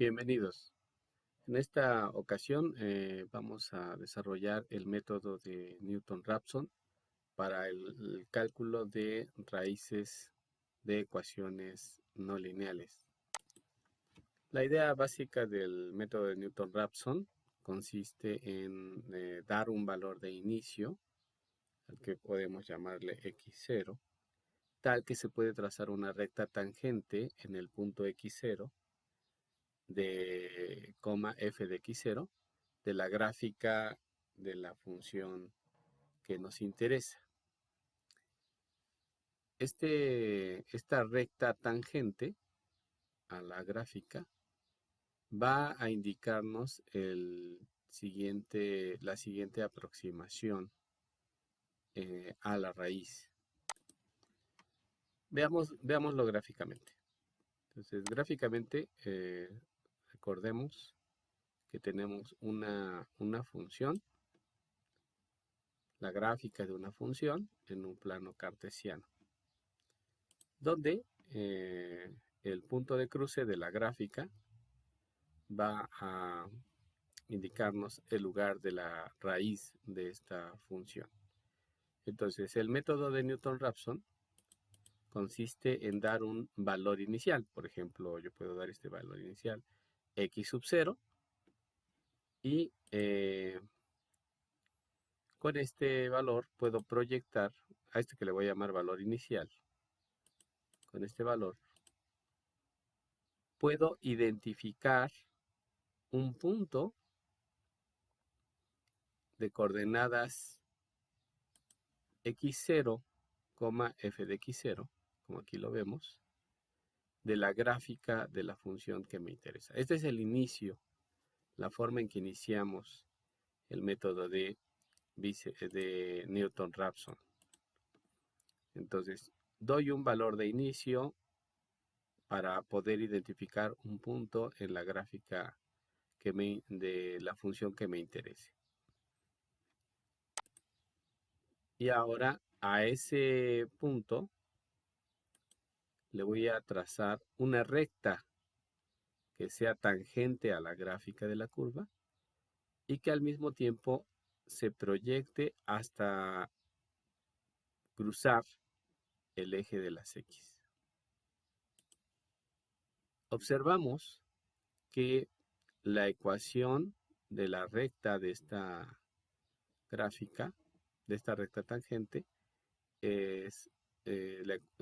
Bienvenidos. En esta ocasión vamos a desarrollar el método de Newton-Raphson para el cálculo de raíces de ecuaciones no lineales. La idea básica del método de Newton-Raphson consiste en dar un valor de inicio, al que podemos llamarle x0, tal que se puede trazar una recta tangente en el punto x0 de f de x0 de la gráfica de la función que nos interesa. Esta recta tangente a la gráfica va a indicarnos la siguiente aproximación a la raíz. Veámoslo gráficamente. Entonces, gráficamente, recordemos que tenemos una función, la gráfica de una función en un plano cartesiano, donde el punto de cruce de la gráfica va a indicarnos el lugar de la raíz de esta función. Entonces, el método de Newton-Raphson consiste en dar un valor inicial. Por ejemplo, yo puedo dar este valor inicial x sub 0 y con este valor puedo proyectar a este que le voy a llamar valor inicial. Con este valor puedo identificar un punto de coordenadas x0, f de x0, como aquí lo vemos, de la gráfica de la función que me interesa. Este es el inicio, la forma en que iniciamos el método de Newton-Raphson. Entonces, doy un valor de inicio para poder identificar un punto en la gráfica de la función que me interese. Y ahora a ese punto le voy a trazar una recta que sea tangente a la gráfica de la curva y que al mismo tiempo se proyecte hasta cruzar el eje de las X. Observamos que la ecuación de la recta de esta gráfica, de esta recta tangente,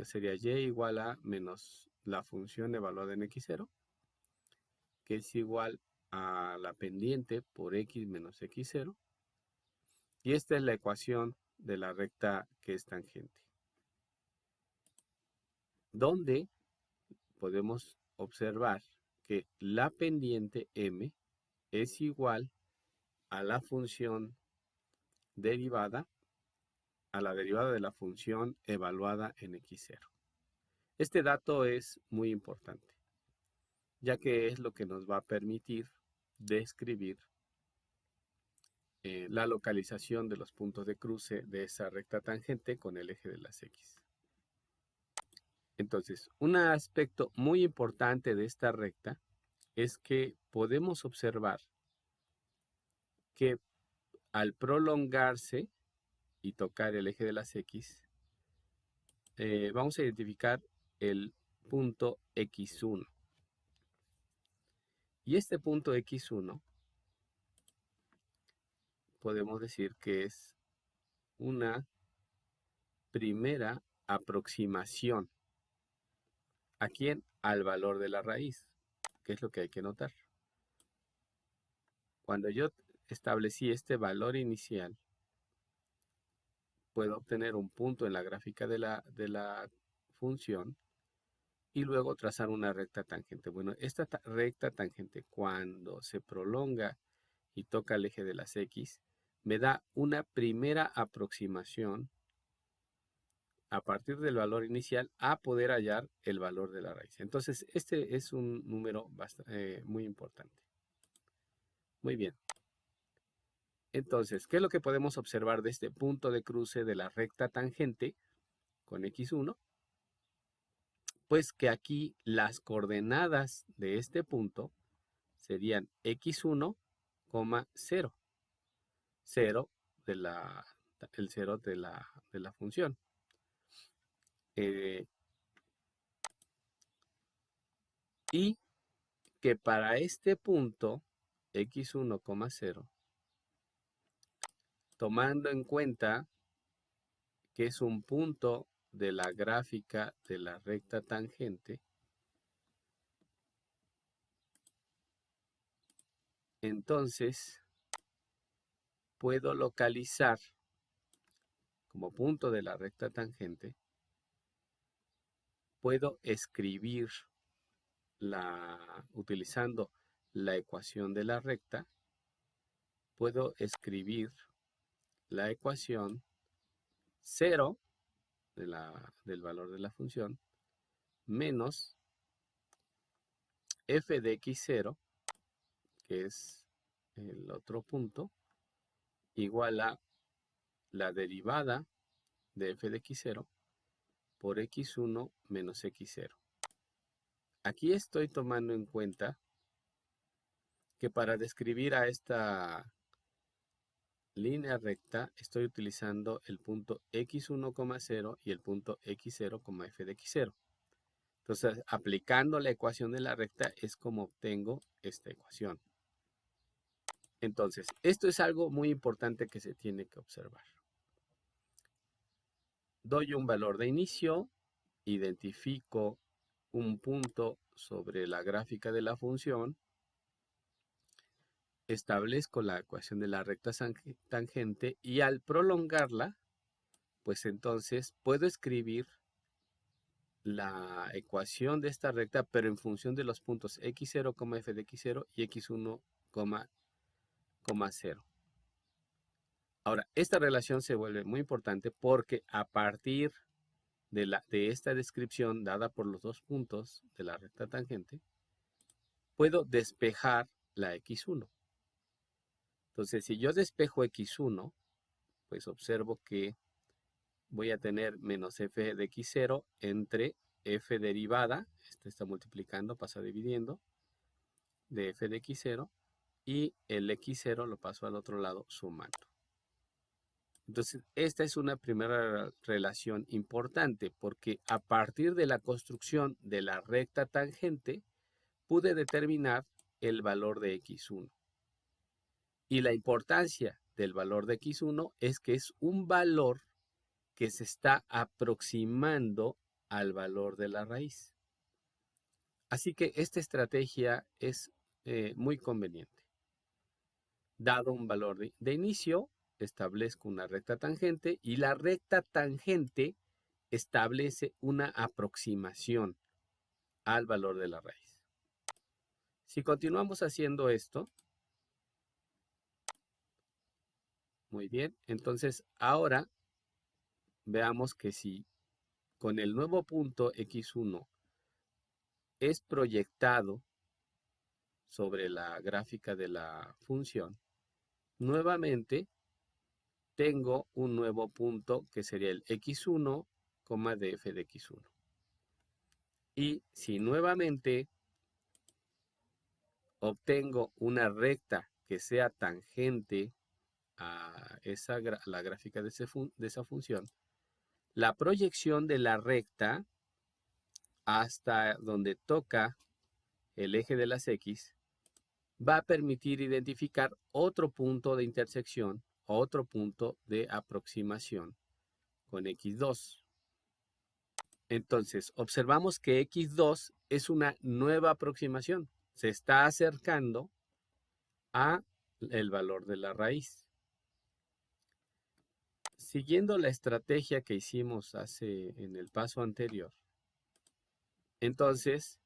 sería y igual a menos la función evaluada en x0, que es igual a la pendiente por x menos x0. Y esta es la ecuación de la recta que es tangente, donde podemos observar que la pendiente m es igual a la función derivada, a la derivada de la función evaluada en x0. Este dato es muy importante, ya que es lo que nos va a permitir describir la localización de los puntos de cruce de esa recta tangente con el eje de las X. Entonces, un aspecto muy importante de esta recta es que podemos observar que al prolongarse y tocar el eje de las X, vamos a identificar el punto X1. Y este punto X1 podemos decir que es una primera aproximación. ¿A quién? Al valor de la raíz, que es lo que hay que notar. Cuando yo establecí este valor inicial, puedo obtener un punto en la gráfica de la función y luego trazar una recta tangente. Bueno, esta recta tangente, cuando se prolonga y toca el eje de las X, me da una primera aproximación a partir del valor inicial a poder hallar el valor de la raíz. Entonces, este es un número muy importante. Muy bien. Entonces, ¿qué es lo que podemos observar de este punto de cruce de la recta tangente con x1? Pues que aquí las coordenadas de este punto serían x1, 0. 0 el 0 de la función. Y que para este punto, x1, 0, tomando en cuenta que es un punto de la gráfica de la recta tangente, entonces puedo localizar como punto de la recta tangente, puedo escribir utilizando la ecuación de la recta, puedo escribir la ecuación 0 del valor de la función menos f de x0, que es el otro punto, igual a la derivada de f de x0 por x1 menos x0. Aquí estoy tomando en cuenta que para describir a esta línea recta estoy utilizando el punto x1, 0 y el punto x0, f de x0. Entonces, aplicando la ecuación de la recta es como obtengo esta ecuación. Entonces, esto es algo muy importante que se tiene que observar. Doy un valor de inicio, identifico un punto sobre la gráfica de la función, establezco la ecuación de la recta tangente y al prolongarla, pues entonces puedo escribir la ecuación de esta recta, pero en función de los puntos x0, f de x0 y x1, 0. Ahora, esta relación se vuelve muy importante porque a partir de esta descripción dada por los dos puntos de la recta tangente, puedo despejar la x1. Entonces, si yo despejo x1, pues observo que voy a tener menos f de x0 entre f derivada, este está multiplicando, pasa dividiendo, de f de x0, y el x0 lo paso al otro lado sumando. Entonces, esta es una primera relación importante porque a partir de la construcción de la recta tangente, pude determinar el valor de x1. Y la importancia del valor de x1 es que es un valor que se está aproximando al valor de la raíz. Así que esta estrategia es muy conveniente. Dado un valor de inicio, establezco una recta tangente y la recta tangente establece una aproximación al valor de la raíz. Si continuamos haciendo esto, muy bien, entonces ahora veamos que si con el nuevo punto x1 es proyectado sobre la gráfica de la función, nuevamente tengo un nuevo punto que sería el x1, df de x1. Y si nuevamente obtengo una recta que sea tangente a la gráfica de esa función, la proyección de la recta hasta donde toca el eje de las X va a permitir identificar otro punto de intersección, otro punto de aproximación con X2. Entonces, observamos que X2 es una nueva aproximación. Se está acercando a el valor de la raíz. Siguiendo la estrategia que hicimos en el paso anterior, entonces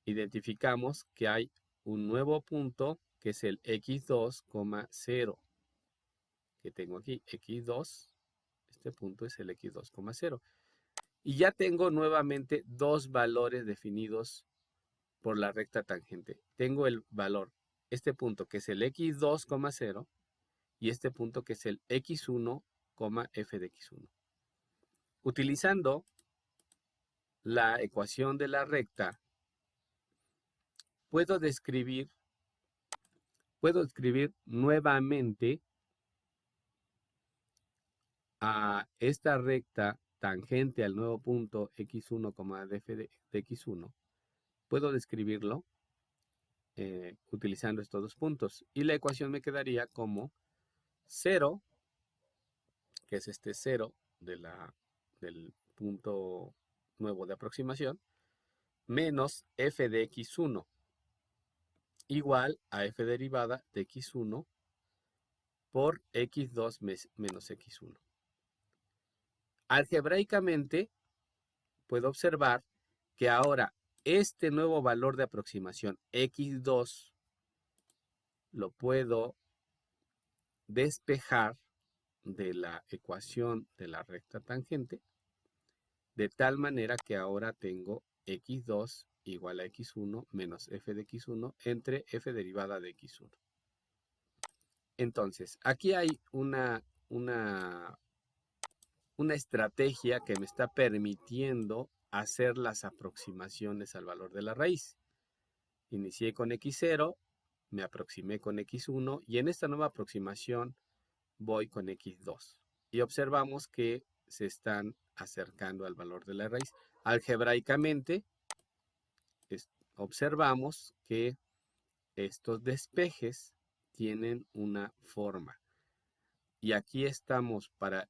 identificamos que hay un nuevo punto que es el x2, 0 que tengo aquí, x2, este punto es el x2, 0. Y ya tengo nuevamente dos valores definidos por la recta tangente. Tengo el valor, este punto que es el x2, 0 y este punto que es el x1, f de x1. Utilizando la ecuación de la recta, puedo describir puedo escribir nuevamente a esta recta tangente al nuevo punto x1, df de x1, puedo describirlo utilizando estos dos puntos. Y la ecuación me quedaría como 0, que es este 0 del punto nuevo de aproximación, menos f de x1, igual a f derivada de x1 por x2 menos x1. Algebraicamente, puedo observar que ahora este nuevo valor de aproximación x2 lo puedo despejar de la ecuación de la recta tangente, de tal manera que ahora tengo x2 igual a x1 menos f de x1 entre f derivada de x1. Entonces, aquí hay una estrategia que me está permitiendo hacer las aproximaciones al valor de la raíz. Inicié con x0, me aproximé con x1 y en esta nueva aproximación voy con x2. Y observamos que se están acercando al valor de la raíz. Algebraicamente, observamos que estos despejes tienen una forma. Y aquí estamos para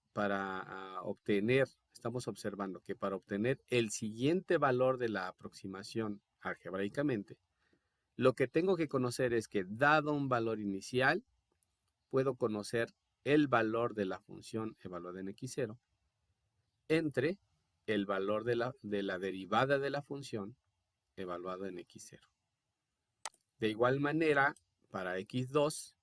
obtener, estamos observando que para obtener el siguiente valor de la aproximación algebraicamente, lo que tengo que conocer es que dado un valor inicial, puedo conocer el valor de la función evaluada en x0 entre el valor de la derivada de la función evaluada en x0. De igual manera, para x2,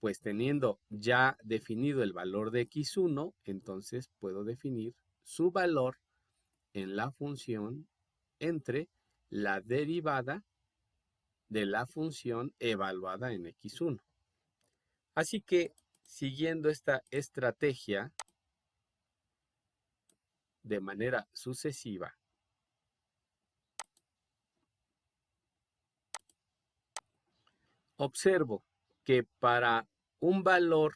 pues teniendo ya definido el valor de x1, entonces puedo definir su valor en la función entre la derivada de la función evaluada en x1. Así que, siguiendo esta estrategia de manera sucesiva, observo que para un valor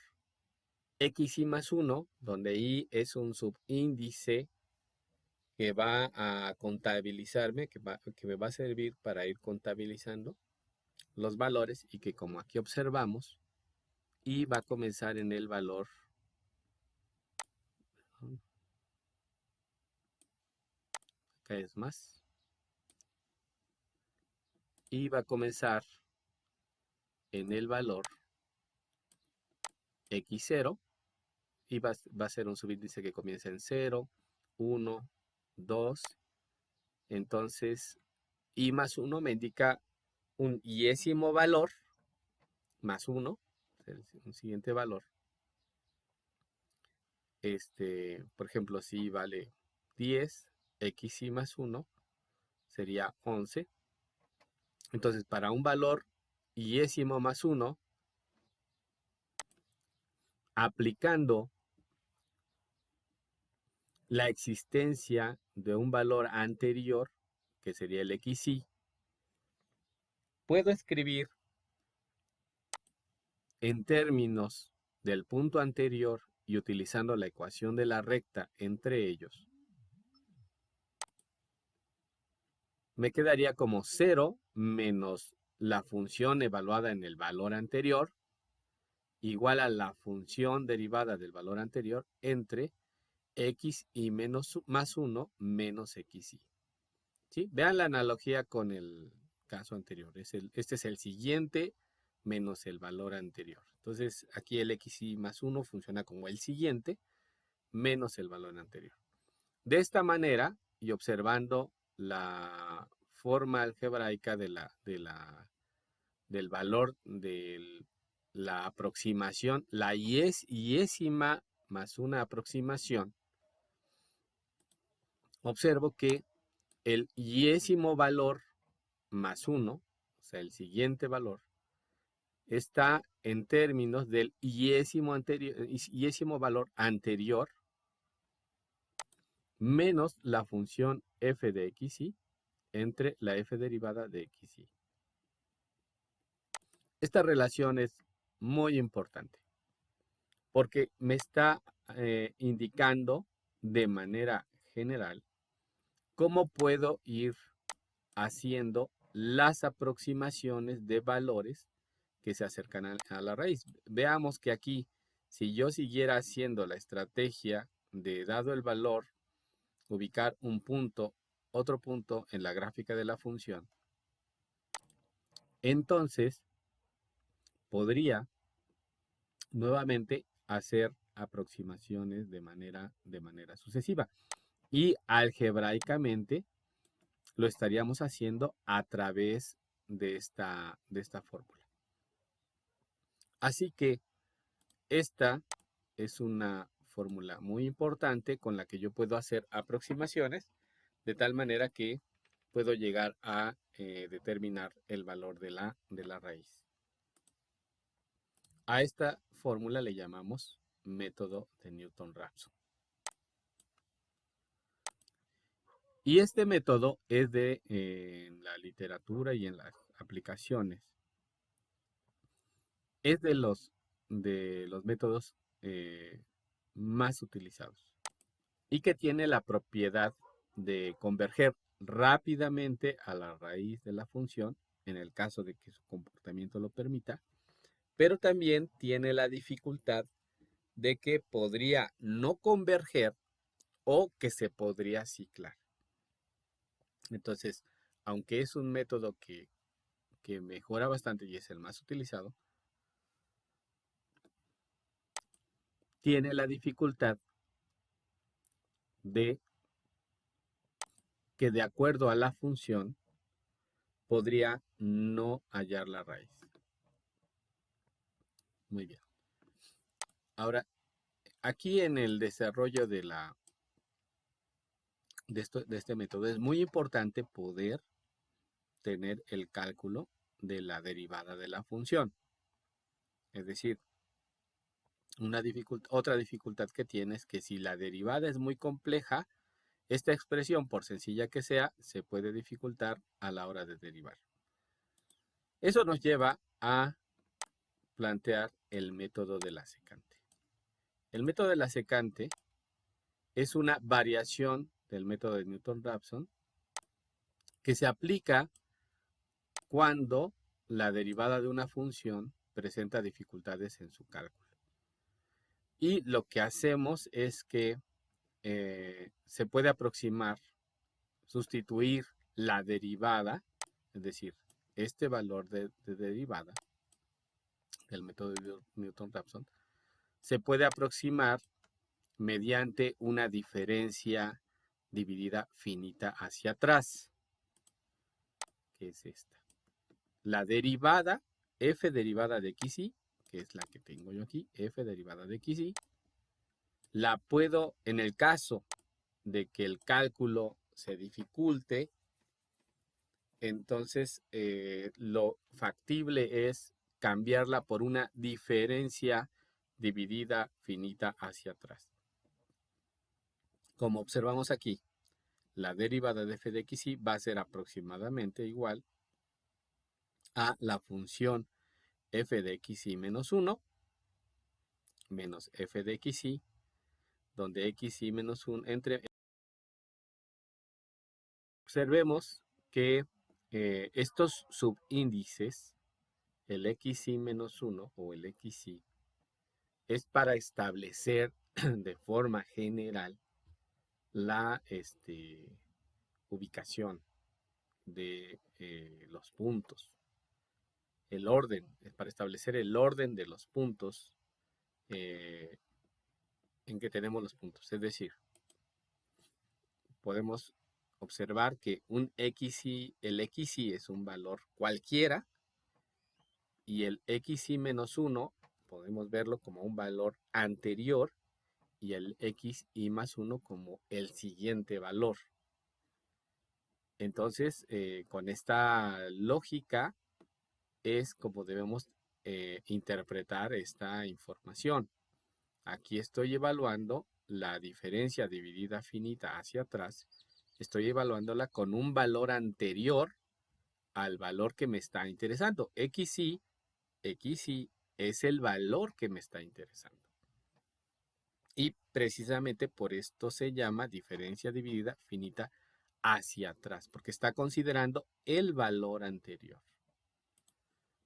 xy más 1, donde y es un subíndice que va a contabilizarme, que me va a servir para ir contabilizando los valores y que como aquí observamos, y va a comenzar en el valor, acá es más, y va a comenzar en el valor x0 y va a ser un subíndice que comienza en 0, 1, 2, entonces y más 1 me indica un yésimo valor más 1, un siguiente valor. Por ejemplo, si vale 10, x y más 1 sería 11. Entonces, para un valor yésimo más 1, aplicando la existencia de un valor anterior, que sería el xy, puedo escribir en términos del punto anterior y utilizando la ecuación de la recta entre ellos, me quedaría como 0 menos la función evaluada en el valor anterior igual a la función derivada del valor anterior entre x y más 1 menos xy. ¿Sí? Vean la analogía con el caso anterior. Este es el siguiente menos el valor anterior. Entonces, aquí el xy más 1 funciona como el siguiente menos el valor anterior. De esta manera, y observando la forma algebraica del valor de la aproximación, la yésima más una aproximación, observo que el yésimo valor más 1, o sea, el siguiente valor, está en términos del yésimo valor anterior menos la función f de xy entre la f derivada de xy. Esta relación es muy importante porque me está indicando de manera general cómo puedo ir haciendo las aproximaciones de valores que se acercan a la raíz. Veamos que aquí, si yo siguiera haciendo la estrategia de dado el valor, ubicar un punto, otro punto en la gráfica de la función, entonces podría nuevamente hacer aproximaciones de manera sucesiva. Y algebraicamente lo estaríamos haciendo a través de esta fórmula. Así que esta es una fórmula muy importante con la que yo puedo hacer aproximaciones de tal manera que puedo llegar a determinar el valor de la raíz. A esta fórmula le llamamos método de Newton-Raphson. Y este método es de en la literatura y en las aplicaciones. Es de los métodos más utilizados y que tiene la propiedad de converger rápidamente a la raíz de la función en el caso de que su comportamiento lo permita, pero también tiene la dificultad de que podría no converger o que se podría ciclar. Entonces, aunque es un método que mejora bastante y es el más utilizado, tiene la dificultad de que de acuerdo a la función podría no hallar la raíz. Muy bien. Ahora, aquí en el desarrollo de este método es muy importante poder tener el cálculo de la derivada de la función. Es decir, otra dificultad que tiene es que si la derivada es muy compleja, esta expresión, por sencilla que sea, se puede dificultar a la hora de derivar. Eso nos lleva a plantear el método de la secante. El método de la secante es una variación del método de Newton-Raphson que se aplica cuando la derivada de una función presenta dificultades en su cálculo. Y lo que hacemos es que se puede aproximar, sustituir la derivada, es decir, este valor de derivada del método de Newton-Raphson, se puede aproximar mediante una diferencia dividida finita hacia atrás, que es esta. La derivada, f derivada de xy, que es la que tengo yo aquí, f derivada de xy, la puedo, en el caso de que el cálculo se dificulte, entonces lo factible es cambiarla por una diferencia dividida finita hacia atrás. Como observamos aquí, la derivada de f de xy va a ser aproximadamente igual a la función f de xy menos 1 menos f de xy, donde xy menos 1 entre... Observemos que estos subíndices, el xy menos 1 o el xy, es para establecer de forma general la ubicación de los puntos. El orden, es para establecer el orden de los puntos en que tenemos los puntos. Es decir, podemos observar que el xy es un valor cualquiera y el xy menos 1 podemos verlo como un valor anterior y el xy más 1 como el siguiente valor. Entonces, con esta lógica es como debemos interpretar esta información. Aquí estoy evaluando la diferencia dividida finita hacia atrás. Estoy evaluándola con un valor anterior al valor que me está interesando. XY xy es el valor que me está interesando. Y precisamente por esto se llama diferencia dividida finita hacia atrás, porque está considerando el valor anterior.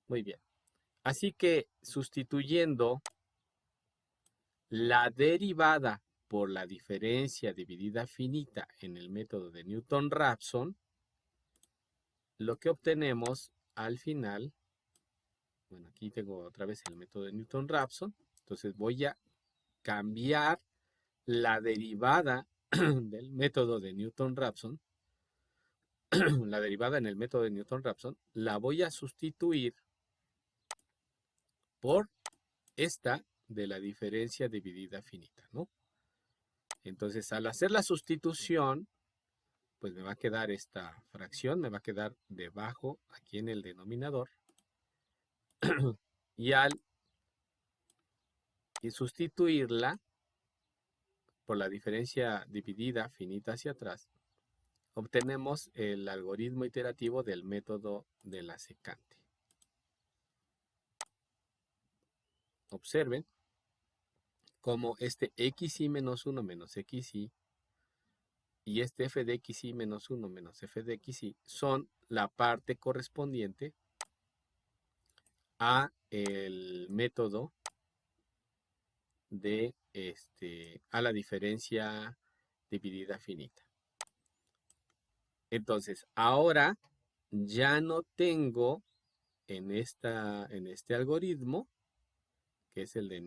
Muy bien. Así que sustituyendo la derivada por la diferencia dividida finita en el método de Newton-Raphson, lo que obtenemos al final, bueno, aquí tengo otra vez el método de Newton-Raphson, entonces voy a cambiar la derivada del método de Newton-Raphson, la derivada en el método de Newton-Raphson, la voy a sustituir por esta de la diferencia dividida finita, ¿no? Entonces, al hacer la sustitución, pues me va a quedar esta fracción, me va a quedar debajo aquí en el denominador. Y al sustituirla por la diferencia dividida finita hacia atrás, obtenemos el algoritmo iterativo del método de la secante. Observen cómo este xy menos 1 menos xy y este f de xy menos 1 menos f de xy son la parte correspondiente a el método de a la diferencia dividida finita. Entonces, ahora ya no tengo en este algoritmo, que es el de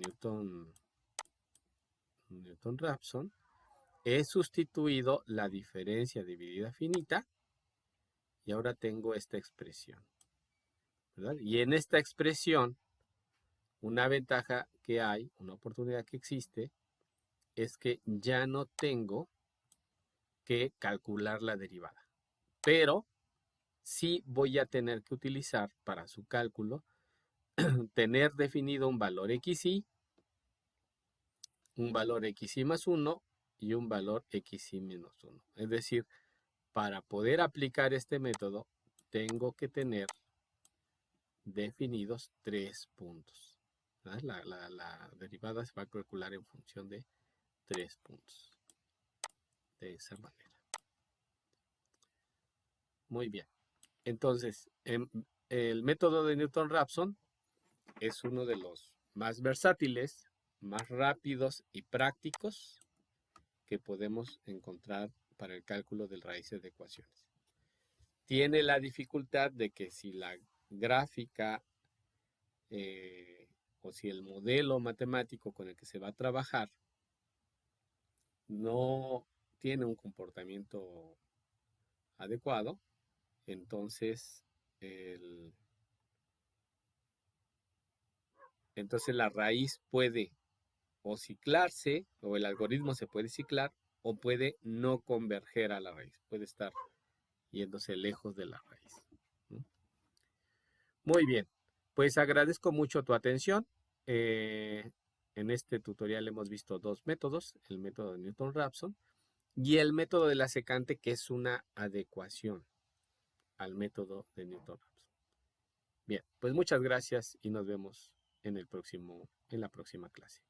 Newton-Raphson, he sustituido la diferencia dividida finita y ahora tengo esta expresión, ¿verdad? Y en esta expresión, una ventaja que hay, una oportunidad que existe, es que ya no tengo que calcular la derivada. Pero sí voy a tener que utilizar para su cálculo, tener definido un valor xy, un valor xy más 1 y un valor xy menos 1. Es decir, para poder aplicar este método, tengo que tener definidos 3 puntos. La derivada se va a calcular en función de 3 puntos. De esa manera. Muy bien. Entonces, el método de Newton-Raphson es uno de los más versátiles, más rápidos y prácticos que podemos encontrar para el cálculo de raíces de ecuaciones. Tiene la dificultad de que si la gráfica o si el modelo matemático con el que se va a trabajar no tiene un comportamiento adecuado, entonces la raíz puede o ciclarse, o el algoritmo se puede ciclar, o puede no converger a la raíz, puede estar yéndose lejos de la raíz, ¿no? Muy bien, pues agradezco mucho tu atención. En este tutorial hemos visto dos métodos, el método de Newton-Raphson y el método de la secante, que es una adecuación al método de Newton-Raphson. Bien, pues muchas gracias y nos vemos en la próxima clase.